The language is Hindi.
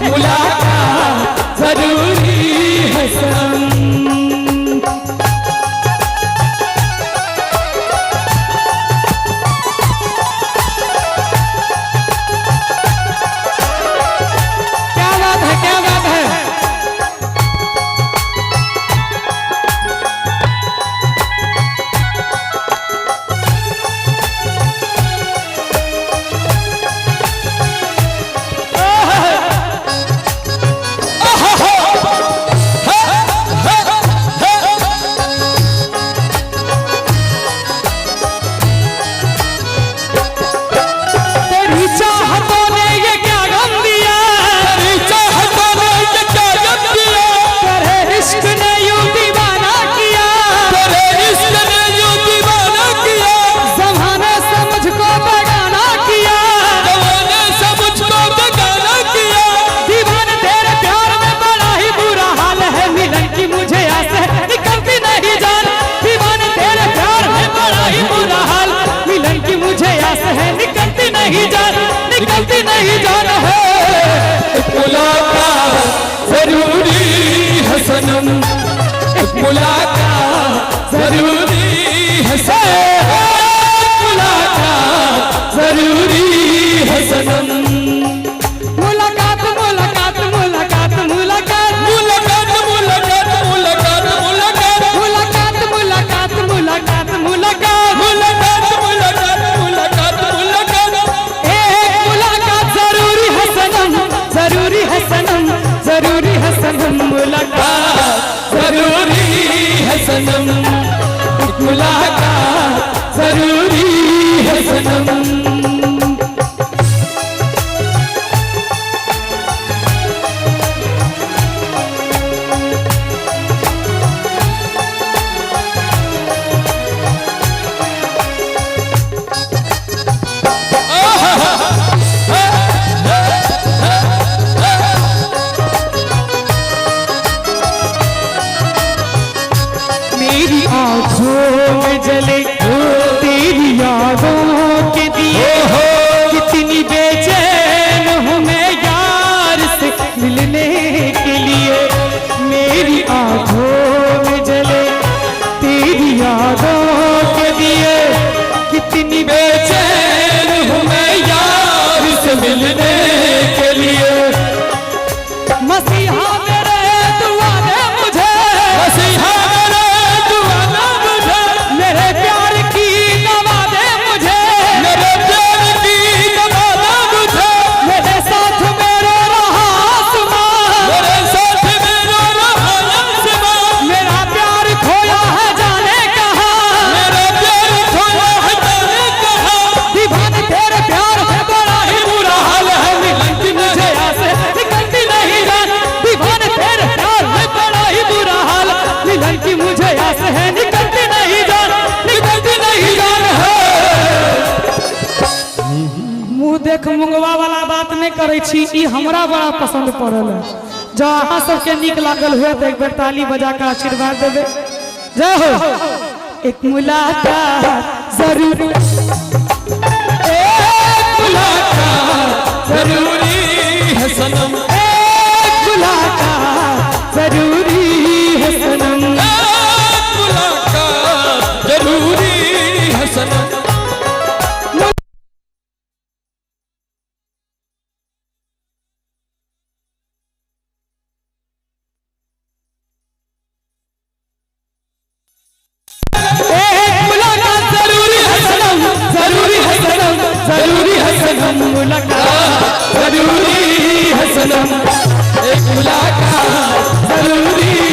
मुलाकात जरूरी है सनम। क्या बात है, क्या बात है। निकलती नहीं जान है मुलाकात जरूरी है सनम, मुलाकात जरूरी है सनम, मुलाकात जरूरी है सनम। मुलाकात मुलाकात मुलाकात मुलाकात मुलाकात मुलाकात मुलाकात मुलाकात मुलाकात मुलाकात मुलाकात मुलाकात मुलाकात मुलाकात मुलाकात मुलाकात जरूरी है सनम, जरूरी है सनम, मुलाकात जरूरी है सनम, मुलाकात जरूरी है सनम। मेरी आँखों में जले तेरी यादों के दिए, कितनी बेचैन हूँ मैं यार से मिलने के लिए। मेरी आँखों में जले तेरी यादों के दिए, कितनी बेचैन हूँ मैं यार से मिलने के लिए। मसीहा मेरे दुआ दे मुझे, मसीहा देख मुंगवा वाला बात नहीं करे छी, ई हमरा बड़ा पसंद पड़ल है। जो अहाँ सबके नीक लागल हुए तो एक बार ताली बजा कर आशीर्वाद देवे। जय हो। एक मुलाकात जरूरी, एक मुलाकात जरूरी है सनम, एक मुलाकात जरूरी है सनम, मुलाकात जरूरी है सनम। मुलाकात जरूरी है सनम, एक मुलाकात जरूरी